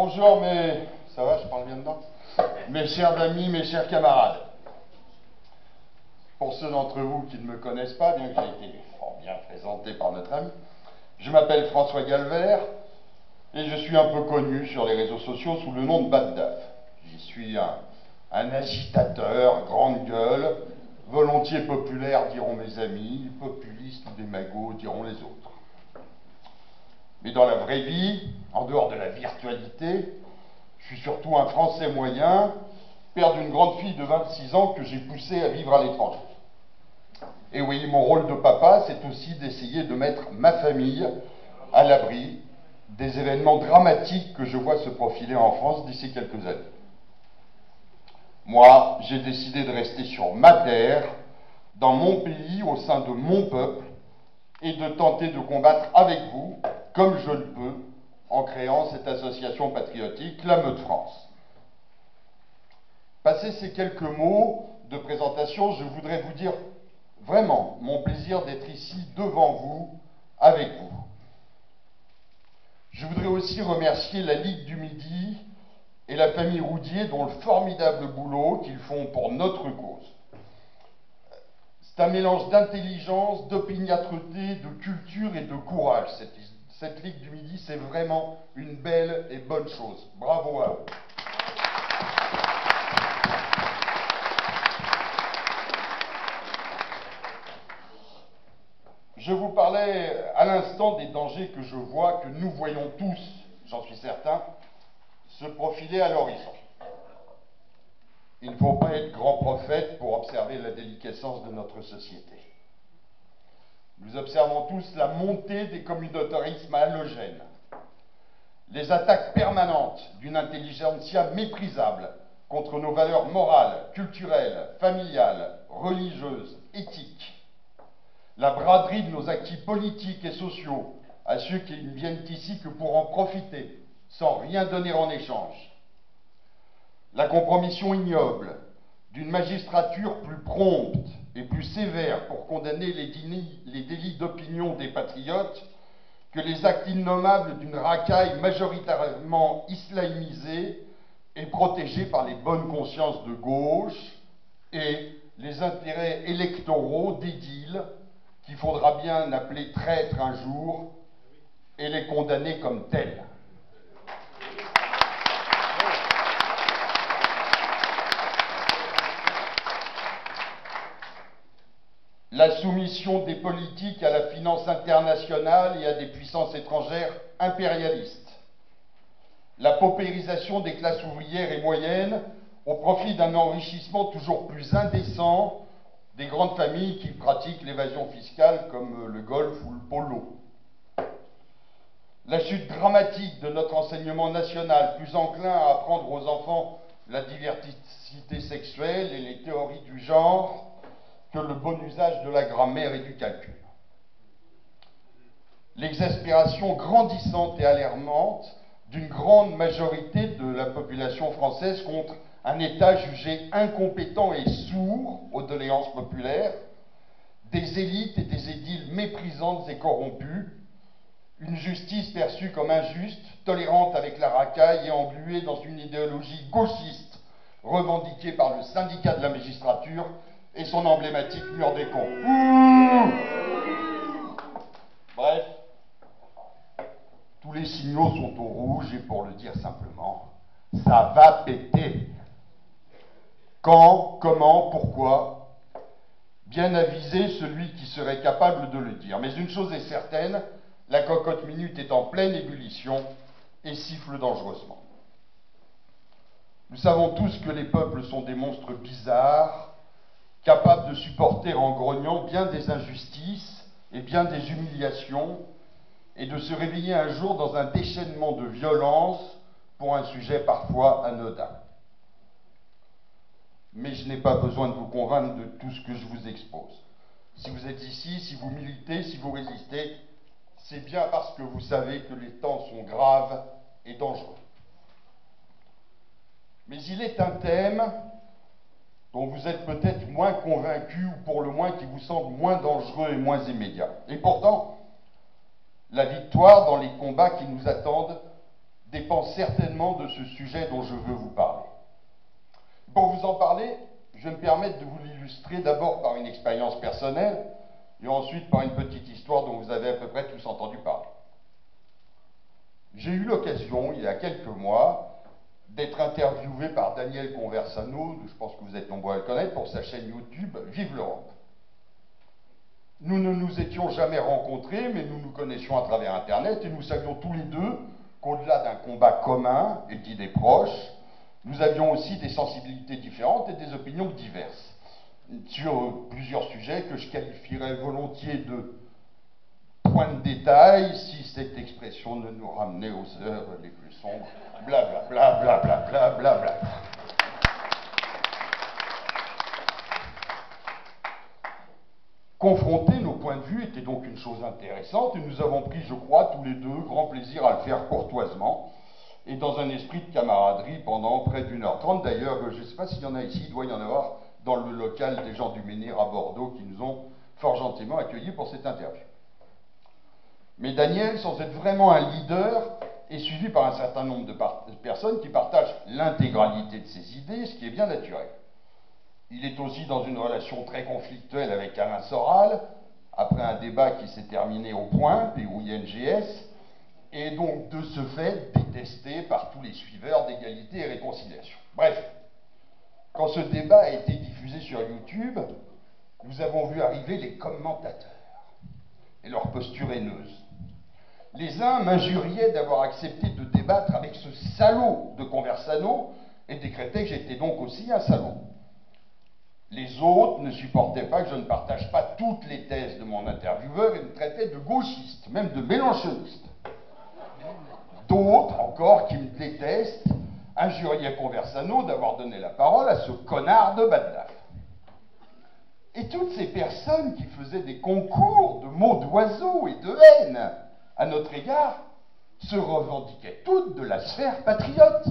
Bonjour, ça va, je parle bien dedans. Mes chers amis, mes chers camarades. Pour ceux d'entre vous qui ne me connaissent pas, bien que j'ai été fort bien présenté par notre ami, je m'appelle François Galvert et je suis un peu connu sur les réseaux sociaux sous le nom de Bad Daf. J'y suis un agitateur, grande gueule, volontiers populaire, diront mes amis, populiste ou démago, diront les autres. Mais dans la vraie vie, en dehors de la virtualité, je suis surtout un Français moyen, père d'une grande fille de 26 ans que j'ai poussée à vivre à l'étranger. Et oui, mon rôle de papa, c'est aussi d'essayer de mettre ma famille à l'abri des événements dramatiques que je vois se profiler en France d'ici quelques années. Moi, j'ai décidé de rester sur ma terre, dans mon pays, au sein de mon peuple, et de tenter de combattre avec vous, comme je le peux, en créant cette association patriotique, la Meute France. Passé ces quelques mots de présentation, je voudrais vous dire vraiment mon plaisir d'être ici devant vous, avec vous. Je voudrais aussi remercier la Ligue du Midi et la famille Roudier, dont le formidable boulot qu'ils font pour notre cause. C'est un mélange d'intelligence, d'opiniâtreté, de culture et de courage. Cette Ligue du Midi, c'est vraiment une belle et bonne chose. Bravo à eux. Je vous parlais à l'instant des dangers que je vois, que nous voyons tous, j'en suis certain, se profiler à l'horizon. Il ne faut pas être grand prophète pour observer la déliquescence de notre société. Nous observons tous la montée des communautarismes halogènes, les attaques permanentes d'une intelligentsia méprisable contre nos valeurs morales, culturelles, familiales, religieuses, éthiques, la braderie de nos acquis politiques et sociaux à ceux qui ne viennent ici que pour en profiter, sans rien donner en échange, la compromission ignoble d'une magistrature plus prompte et plus sévère pour condamner les délits d'opinion des patriotes que les actes innommables d'une racaille majoritairement islamisée et protégée par les bonnes consciences de gauche et les intérêts électoraux d'édiles qu'il faudra bien appeler traîtres un jour et les condamner comme tels. La soumission des politiques à la finance internationale et à des puissances étrangères impérialistes, la paupérisation des classes ouvrières et moyennes au profit d'un enrichissement toujours plus indécent des grandes familles qui pratiquent l'évasion fiscale comme le golf ou le polo. La chute dramatique de notre enseignement national, plus enclin à apprendre aux enfants la diversité sexuelle et les théories du genre que le bon usage de la grammaire et du calcul. L'exaspération grandissante et alarmante d'une grande majorité de la population française contre un État jugé incompétent et sourd aux doléances populaires, des élites et des édiles méprisantes et corrompues, une justice perçue comme injuste, tolérante avec la racaille et engluée dans une idéologie gauchiste revendiquée par le syndicat de la magistrature et son emblématique mur des cons. Bref, tous les signaux sont au rouge et pour le dire simplement, ça va péter. Quand, comment, pourquoi? Bien avisé celui qui serait capable de le dire. Mais une chose est certaine, la cocotte minute est en pleine ébullition et siffle dangereusement. Nous savons tous que les peuples sont des monstres bizarres, capables de supporter en grognant bien des injustices et bien des humiliations, et de se réveiller un jour dans un déchaînement de violence pour un sujet parfois anodin. Mais je n'ai pas besoin de vous convaincre de tout ce que je vous expose. Si vous êtes ici, si vous militez, si vous résistez, c'est bien parce que vous savez que les temps sont graves et dangereux. Mais il est un thème dont vous êtes peut-être moins convaincu, ou pour le moins qui vous semble moins dangereux et moins immédiat. Et pourtant, la victoire dans les combats qui nous attendent dépend certainement de ce sujet dont je veux vous parler. Pour vous en parler, je vais me permettre de vous l'illustrer d'abord par une expérience personnelle et ensuite par une petite histoire dont vous avez à peu près tous entendu parler. J'ai eu l'occasion, il y a quelques mois, d'être interviewé par Daniel Conversano, je pense que vous êtes nombreux à le connaître, pour sa chaîne YouTube Vive l'Europe. Nous ne nous étions jamais rencontrés, mais nous nous connaissions à travers Internet et nous savions tous les deux qu'au-delà d'un combat commun et d'idées proches, nous avions aussi des sensibilités différentes et des opinions diverses sur plusieurs sujets que je qualifierais volontiers de points de détail si cette expression ne nous ramenait aux heures les plus sombres, blablabla, blablabla, blablabla. Confronter nos points de vue était donc une chose intéressante et nous avons pris, je crois, tous les deux grand plaisir à le faire courtoisement et dans un esprit de camaraderie pendant près d'1h30. D'ailleurs, je ne sais pas s'il y en a ici, il doit y en avoir dans le local des gens du Menhir à Bordeaux qui nous ont fort gentiment accueillis pour cette interview. Mais Daniel, sans être vraiment un leader, est suivi par un certain nombre de personnes qui partagent l'intégralité de ses idées, ce qui est bien naturel. Il est aussi dans une relation très conflictuelle avec Alain Soral, après un débat qui s'est terminé au point, POINGS, et donc de ce fait détesté par tous les suiveurs d'égalité et réconciliation. Bref, quand ce débat a été diffusé sur YouTube, nous avons vu arriver les commentateurs et leur posture haineuse. Les uns m'injuriaient d'avoir accepté de débattre avec ce salaud de Conversano et décrétaient que j'étais donc aussi un salaud. Les autres ne supportaient pas que je ne partage pas toutes les thèses de mon intervieweur et me traitaient de gauchiste, même de mélanchoniste. D'autres, encore, qui me détestent, injuriaient Conversano d'avoir donné la parole à ce connard de Badlaf. Et toutes ces personnes qui faisaient des concours de mots d'oiseaux et de haine à notre égard se revendiquaient toutes de la sphère patriote.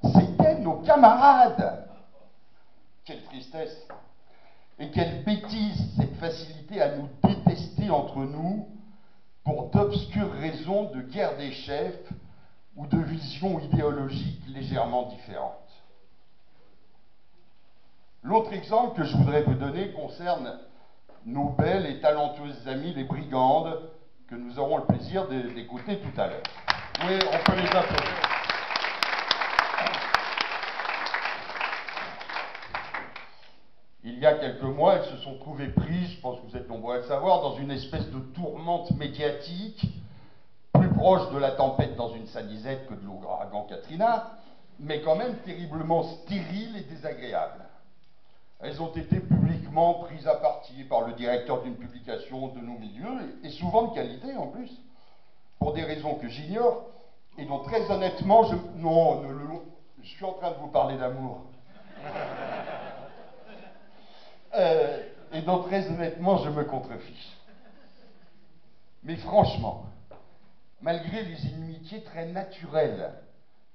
C'étaient nos camarades. Quelle tristesse et quelle bêtise cette facilité à nous détester entre nous pour d'obscures raisons de guerre des chefs ou de visions idéologiques légèrement différentes. L'autre exemple que je voudrais vous donner concerne nos belles et talentueuses amies les Brigandes que nous aurons le plaisir d'écouter tout à l'heure. Oui, on peut les applaudir. Il y a quelques mois, elles se sont trouvées prises, je pense que vous êtes nombreux à le savoir, dans une espèce de tourmente médiatique, plus proche de la tempête dans une sanisette que de l'ouragan Katrina, mais quand même terriblement stérile et désagréable. Elles ont été publiquement prises à partie par le directeur d'une publication de nos milieux, et souvent de qualité en plus, pour des raisons que j'ignore, et dont très honnêtement, je suis en train de vous parler d'amour. Et dont très honnêtement je me contrefiche. Mais franchement, malgré les inimitiés très naturelles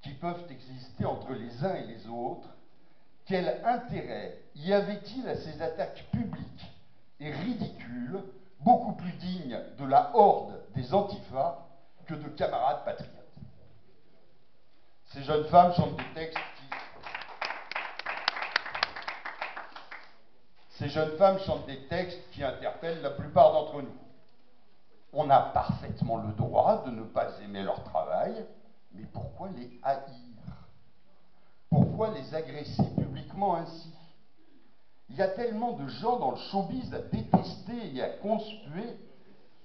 qui peuvent exister entre les uns et les autres, quel intérêt y avait-il à ces attaques publiques et ridicules, beaucoup plus dignes de la horde des antifas que de camarades patriotes? Ces jeunes femmes chantent des textes qui interpellent la plupart d'entre nous. On a parfaitement le droit de ne pas aimer leur travail, mais pourquoi les haïr? Pourquoi les agresser publiquement ainsi? Il y a tellement de gens dans le showbiz à détester et à conspuer.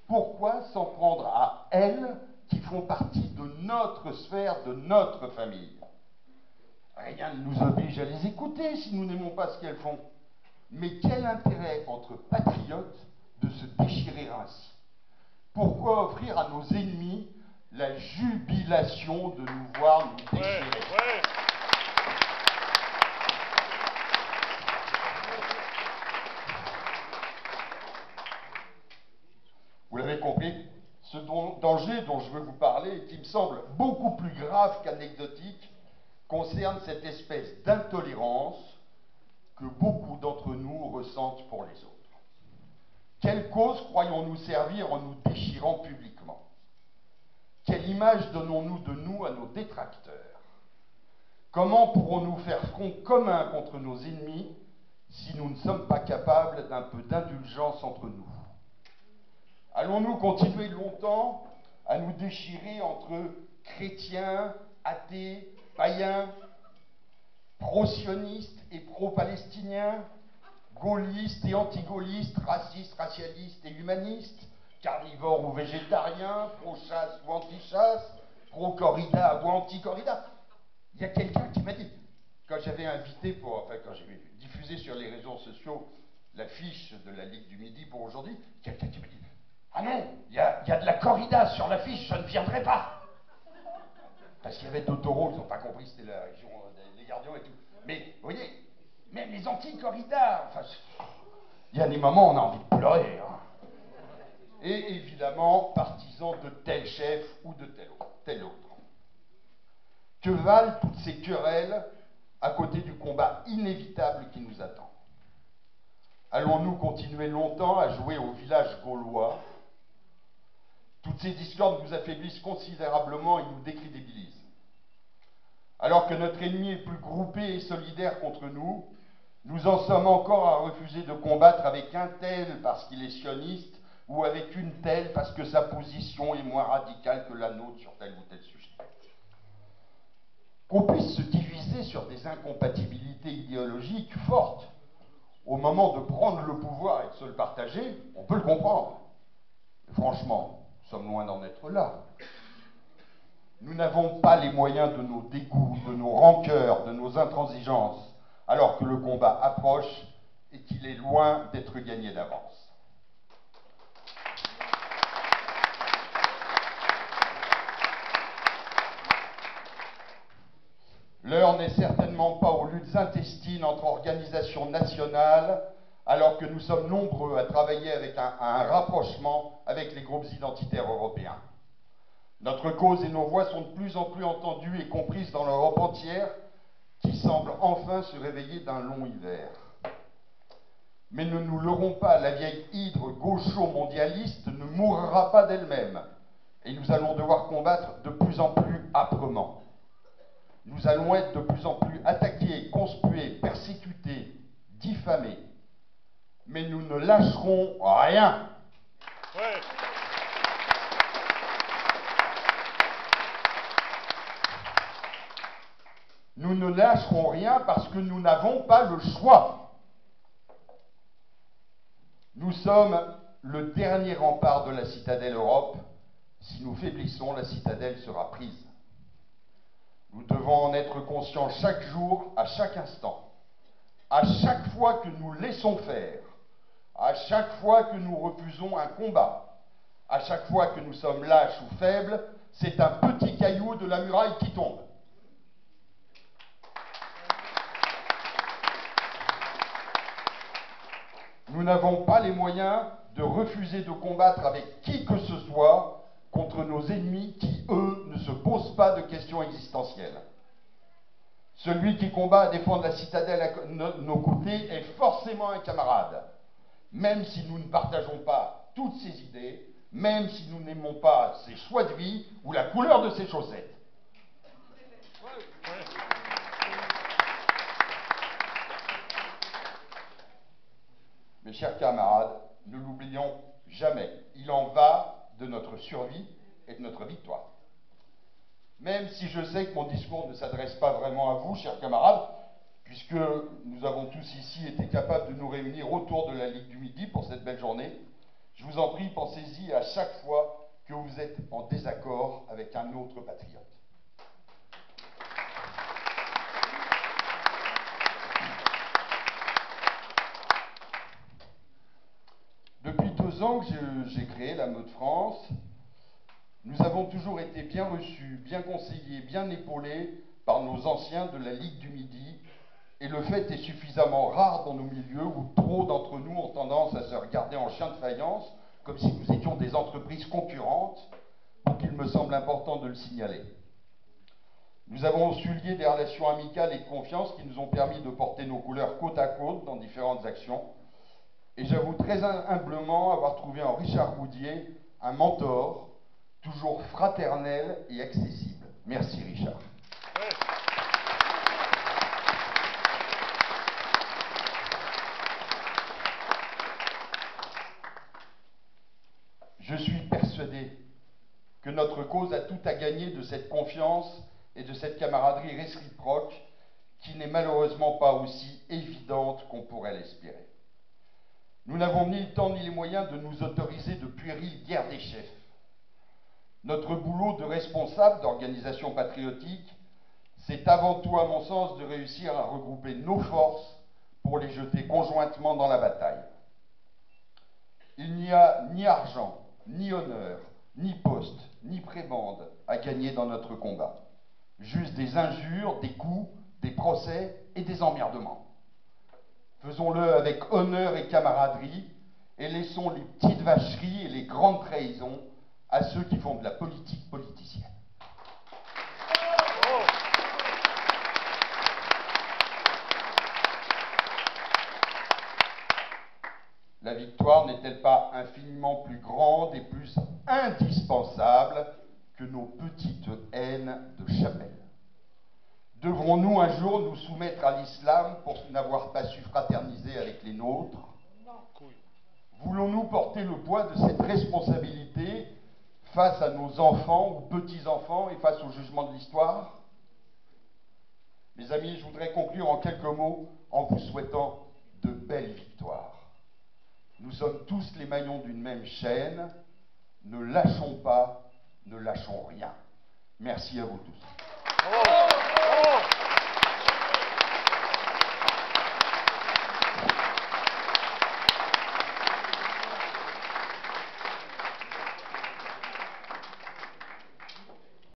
Pourquoi s'en prendre à elles qui font partie de notre sphère, de notre famille? Rien ne nous oblige à les écouter si nous n'aimons pas ce qu'elles font. Mais quel intérêt entre patriotes de se déchirer ainsi? Pourquoi offrir à nos ennemis la jubilation de nous voir nous déchirer? Vous l'avez compris, ce danger dont je veux vous parler, et qui me semble beaucoup plus grave qu'anecdotique, concerne cette espèce d'intolérance que beaucoup d'entre nous ressentent pour les autres. Quelle cause croyons-nous servir en nous déchirant publiquement? Quelle image donnons-nous de nous à nos détracteurs? Comment pourrons-nous faire front commun contre nos ennemis si nous ne sommes pas capables d'un peu d'indulgence entre nous? Allons-nous continuer longtemps à nous déchirer entre chrétiens, athées, païens, pro-sionistes et pro-palestiniens, gaullistes et anti-gaullistes, racistes, racialistes et humanistes, carnivores ou végétariens, pro-chasse ou anti-chasse, pro-corrida ou anti-corrida? Il y a quelqu'un qui m'a dit, quand j'avais invité quand j'ai diffusé sur les réseaux sociaux l'affiche de la Ligue du Midi pour aujourd'hui, quelqu'un qui m'a dit, ah non, il y a de la corrida sur l'affiche, je ne viendrai pas. Parce qu'il y avait deux taureaux, ils n'ont pas compris, c'était la région des gardiens et tout. Mais, vous voyez, même les anti-corridas, enfin, il y a des moments où on a envie de pleurer. Hein. Et évidemment, partisans de tel chef ou de tel autre. Que valent toutes ces querelles à côté du combat inévitable qui nous attend? Allons-nous continuer longtemps à jouer au village gaulois? Toutes ces discordes nous affaiblissent considérablement et nous décrédibilisent. Alors que notre ennemi est plus groupé et solidaire contre nous, nous en sommes encore à refuser de combattre avec un tel parce qu'il est sioniste ou avec une telle parce que sa position est moins radicale que la nôtre sur tel ou tel sujet. Qu'on puisse se diviser sur des incompatibilités idéologiques fortes au moment de prendre le pouvoir et de se le partager, on peut le comprendre. Et franchement, nous sommes loin d'en être là. Nous n'avons pas les moyens de nos dégoûts, de nos rancœurs, de nos intransigeances, alors que le combat approche et qu'il est loin d'être gagné d'avance. L'heure n'est certainement pas aux luttes intestines entre organisations nationales, alors que nous sommes nombreux à travailler avec un rapprochement avec les groupes identitaires européens. Notre cause et nos voix sont de plus en plus entendues et comprises dans l'Europe entière, qui semble enfin se réveiller d'un long hiver. Mais ne nous leurrons pas, la vieille hydre gaucho-mondialiste ne mourra pas d'elle-même, et nous allons devoir combattre de plus en plus âprement. Nous allons être de plus en plus attaqués, conspués, persécutés, diffamés. Mais nous ne lâcherons rien. Ouais. Nous ne lâcherons rien parce que nous n'avons pas le choix. Nous sommes le dernier rempart de la citadelle Europe. Si nous faiblissons, la citadelle sera prise. Nous devons en être conscients chaque jour, à chaque instant. À chaque fois que nous laissons faire, à chaque fois que nous refusons un combat, à chaque fois que nous sommes lâches ou faibles, c'est un petit caillou de la muraille qui tombe. Nous n'avons pas les moyens de refuser de combattre avec qui que ce soit contre nos ennemis qui, eux, ne se posent pas de questions existentielles. Celui qui combat à défendre la citadelle à nos côtés est forcément un camarade, même si nous ne partageons pas toutes ses idées, même si nous n'aimons pas ses choix de vie ou la couleur de ses chaussettes. Mes chers camarades, ne l'oublions jamais. Il en va de notre survie et de notre victoire. Même si je sais que mon discours ne s'adresse pas vraiment à vous, chers camarades, puisque nous avons tous ici été capables de nous réunir autour de la Ligue du Midi pour cette belle journée, je vous en prie, pensez-y à chaque fois que vous êtes en désaccord avec un autre patriote. Depuis 2 ans que j'ai créé la Meute France, nous avons toujours été bien reçus, bien conseillés, bien épaulés par nos anciens de la Ligue du Midi, et le fait est suffisamment rare dans nos milieux où trop d'entre nous ont tendance à se regarder en chien de faïence, comme si nous étions des entreprises concurrentes, pour qu'il me semble important de le signaler. Nous avons su lier des relations amicales et de confiance qui nous ont permis de porter nos couleurs côte à côte dans différentes actions. Et j'avoue très humblement avoir trouvé en Richard Roudier un mentor, toujours fraternelle et accessible. Merci Richard. Je suis persuadé que notre cause a tout à gagner de cette confiance et de cette camaraderie réciproque qui n'est malheureusement pas aussi évidente qu'on pourrait l'espérer. Nous n'avons ni le temps ni les moyens de nous autoriser de puériles guerres des chefs. Notre boulot de responsable d'organisation patriotique, c'est avant tout, à mon sens, de réussir à regrouper nos forces pour les jeter conjointement dans la bataille. Il n'y a ni argent, ni honneur, ni poste, ni prébande à gagner dans notre combat. Juste des injures, des coups, des procès et des emmerdements. Faisons-le avec honneur et camaraderie et laissons les petites vacheries et les grandes trahisons à ceux qui font de la politique politicienne. La victoire n'est-elle pas infiniment plus grande et plus indispensable que nos petites haines de chapelle? Devrons-nous un jour nous soumettre à l'islam pour n'avoir pas su fraterniser avec les nôtres? Voulons-nous porter le poids de cette responsabilité face à nos enfants ou petits-enfants et face au jugement de l'histoire? Mes amis, je voudrais conclure en quelques mots en vous souhaitant de belles victoires. Nous sommes tous les maillons d'une même chaîne. Ne lâchons pas, ne lâchons rien. Merci à vous tous.